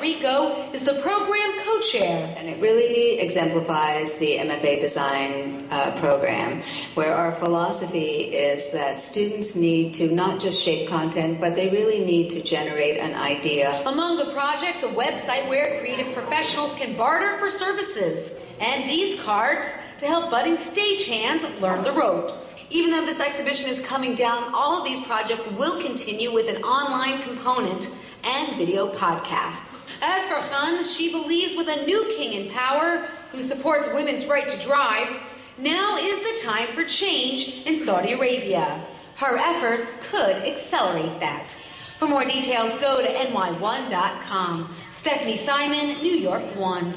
Rico is the program co-chair. And it really exemplifies the MFA design program, where our philosophy is that students need to not just shape content, but they really need to generate an idea. Among the projects, a website where creative professionals can barter for services, and these cards to help budding stagehands learn the ropes. Even though this exhibition is coming down, all of these projects will continue with an online component and video podcasts. As for Khan, she believes with a new king in power who supports women's right to drive, now is the time for change in Saudi Arabia. Her efforts could accelerate that. For more details, go to ny1.com. Stephanie Simon, New York 1.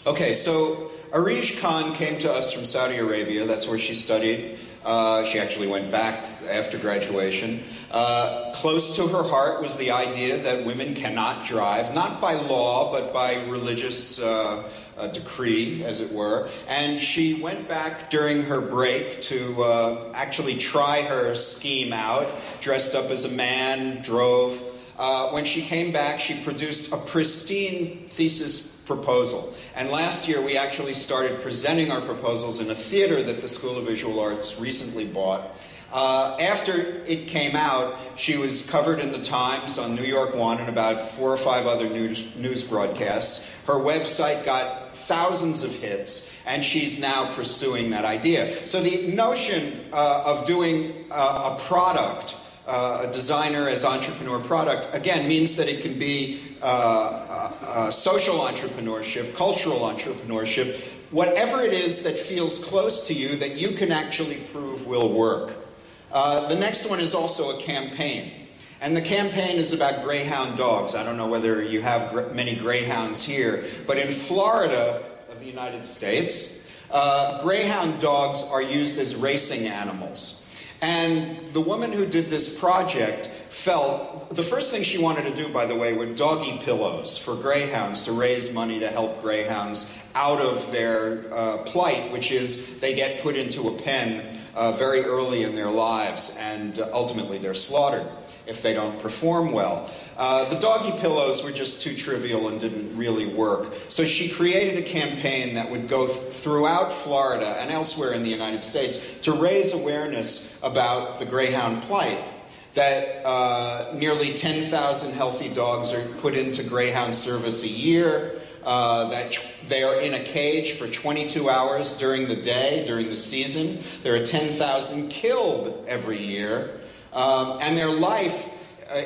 Okay, so Arij Khan came to us from Saudi Arabia. That's where she studied. She actually went back after graduation. Close to her heart was the idea that women cannot drive, not by law, but by religious decree, as it were. And she went back during her break to actually try her scheme out, dressed up as a man, drove. When she came back, she produced a pristine thesis proposal. And last year we actually started presenting our proposals in a theater that the School of Visual Arts recently bought. After it came out, she was covered in the Times, on New York 1, and about 4 or 5 other news broadcasts. Her website got thousands of hits, and she's now pursuing that idea. So the notion of doing a product, a designer as entrepreneur product, again, means that it can be social entrepreneurship, cultural entrepreneurship, whatever it is that feels close to you that you can actually prove will work. The next one is also a campaign. And the campaign is about greyhound dogs. I don't know whether you have many greyhounds here, but in Florida of the United States, greyhound dogs are used as racing animals. And the woman who did this project felt, the first thing she wanted to do, by the way, were doggy pillows for greyhounds to raise money to help greyhounds out of their plight, which is they get put into a pen very early in their lives, and ultimately they're slaughtered if they don't perform well. The doggy pillows were just too trivial and didn't really work. So she created a campaign that would go throughout Florida and elsewhere in the United States to raise awareness about the greyhound plight, that nearly 10,000 healthy dogs are put into greyhound service a year, that they are in a cage for 22 hours during the day, during the season. There are 10,000 killed every year. And their life,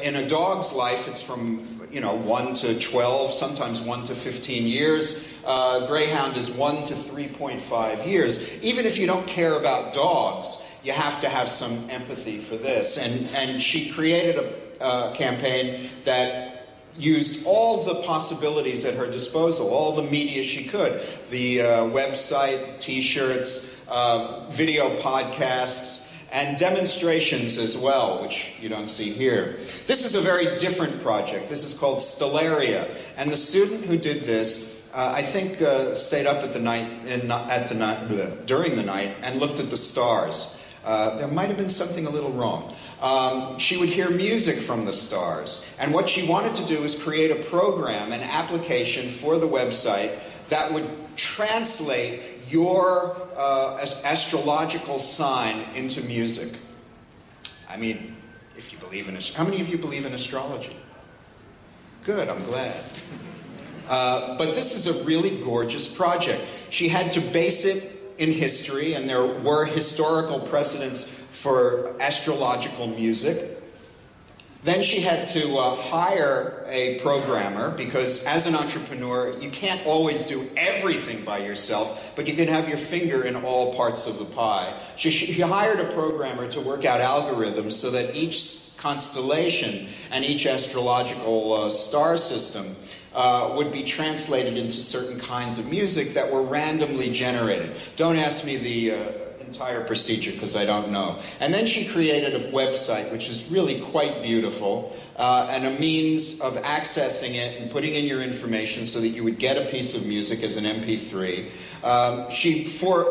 in a dog's life, it's from 1 to 12, sometimes 1 to 15 years. Greyhound is 1 to 3.5 years. Even if you don't care about dogs, you have to have some empathy for this. And she created a campaign that used all the possibilities at her disposal, all the media she could. The website, T-shirts, video podcasts, and demonstrations as well, which you don't see here. This is a very different project. This is called Stellaria. And the student who did this, I think, stayed up at the night, during the night and looked at the stars. There might have been something a little wrong. She would hear music from the stars. And what she wanted to do is create a program, an application for the website that would translate your astrological sign into music. I mean, if you believe in how many of you believe in astrology? Good, I'm glad. But this is a really gorgeous project. She had to base it in history, and there were historical precedents for astrological music. Then she had to hire a programmer, because as an entrepreneur, you can't always do everything by yourself, but you can have your finger in all parts of the pie. She hired a programmer to work out algorithms so that each constellation and each astrological star system would be translated into certain kinds of music that were randomly generated. Don't ask me the entire procedure because I don't know. And then she created a website which is really quite beautiful and a means of accessing it and putting in your information so that you would get a piece of music as an MP3.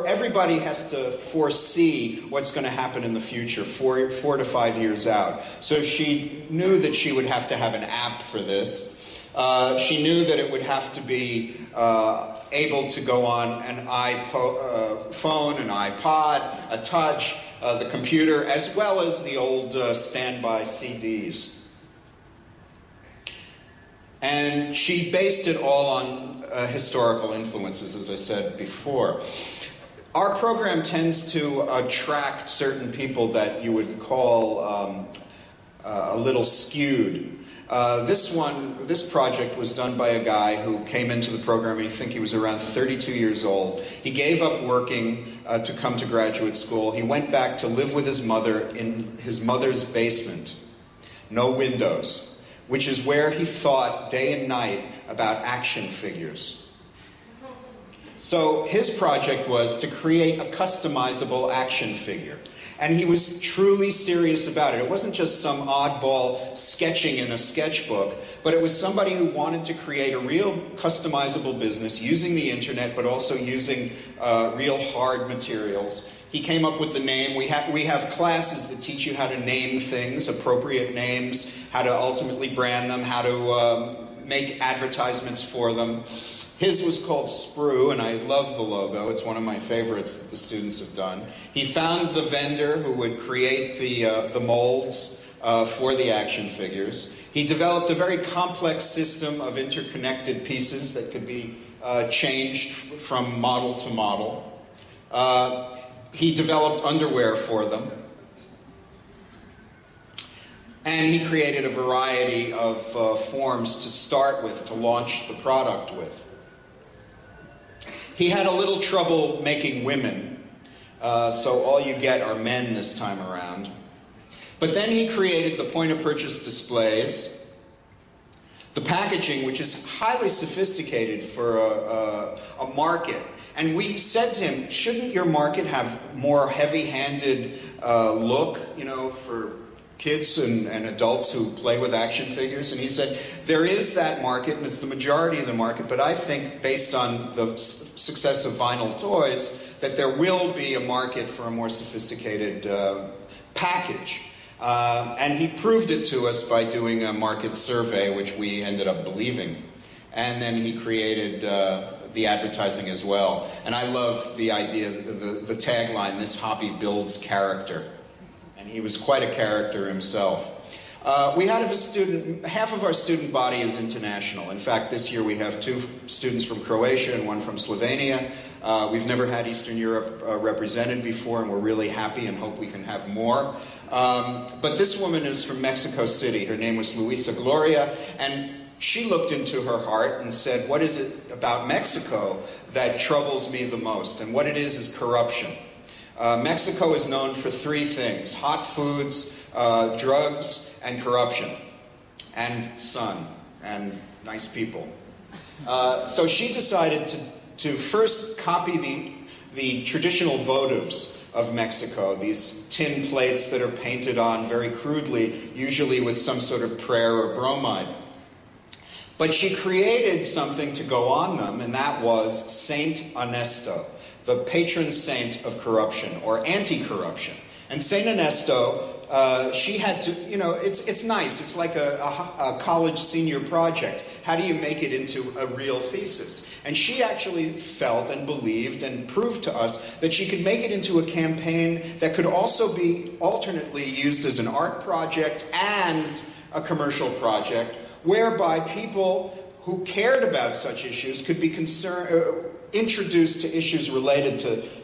Everybody has to foresee what's going to happen in the future, 4 to 5 years out. So she knew that she would have to have an app for this. She knew that it would have to be able to go on an iPhone, an iPod, a touch, the computer, as well as the old standby CDs. And she based it all on historical influences, as I said before. Our program tends to attract certain people that you would call a little skewed. This project was done by a guy who came into the program, I think he was around 32 years old. He gave up working to come to graduate school. He went back to live with his mother in his mother's basement. No windows, which is where he thought day and night about action figures. So his project was to create a customizable action figure. And he was truly serious about it. It wasn't just some oddball sketching in a sketchbook, but it was somebody who wanted to create a real customizable business using the internet, but also using real hard materials. He came up with the name. We have classes that teach you how to name things, appropriate names, how to ultimately brand them, how to make advertisements for them. His was called Sprue, and I love the logo. It's one of my favorites that the students have done. He found the vendor who would create the molds for the action figures. He developed a very complex system of interconnected pieces that could be changed from model to model. He developed underwear for them. And he created a variety of forms to start with, to launch the product with. He had a little trouble making women, so all you get are men this time around. But then he created the point-of-purchase displays, the packaging, which is highly sophisticated for a market. And we said to him, shouldn't your market have more heavy-handed look, you know, for kids and adults who play with action figures? And he said, there is that market, and it's the majority of the market, but I think, based on the success of vinyl toys, that there will be a market for a more sophisticated package. And he proved it to us by doing a market survey, which we ended up believing. And then he created the advertising as well. And I love the idea, the tagline, "This hobby builds character." And he was quite a character himself. We had a student, half of our student body is international. In fact, this year we have 2 students from Croatia and 1 from Slovenia. We've never had Eastern Europe represented before, and we're really happy and hope we can have more. But this woman is from Mexico City. Her name was Luisa Gloria, and she looked into her heart and said, what is it about Mexico that troubles me the most? And what it is corruption. Mexico is known for 3 things: hot foods, drugs, and corruption, and sun, and nice people. So she decided to first copy the traditional votives of Mexico, these tin plates that are painted on very crudely, usually with some sort of prayer or bromide. But she created something to go on them, and that was Saint Ernesto, the patron saint of corruption, or anti-corruption. And Saint Ernesto, she had to, you know, it's nice. It's like a college senior project. How do you make it into a real thesis? And she actually felt and believed and proved to us that she could make it into a campaign that could also be alternately used as an art project and a commercial project, whereby people who cared about such issues could be introduced to issues related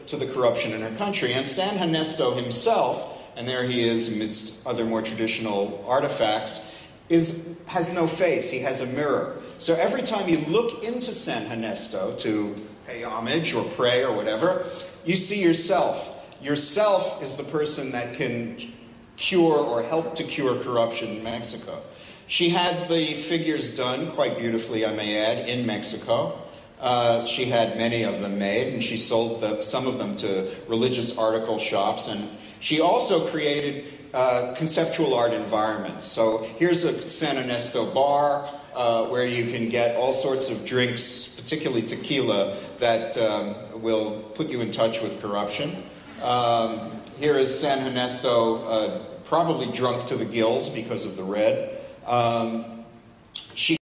to the corruption in her country. And San Ernesto himself, and there he is amidst other more traditional artifacts, has no face. He has a mirror. So every time you look into San Ernesto to pay homage or pray or whatever, you see yourself. Yourself is the person that can cure or help to cure corruption in Mexico. She had the figures done quite beautifully, I may add, in Mexico. She had many of them made, and she sold some of them to religious article shops. And she also created conceptual art environments. So here's a San Ernesto bar where you can get all sorts of drinks, particularly tequila, that will put you in touch with corruption. Here is San Ernesto, probably drunk to the gills because of the red. She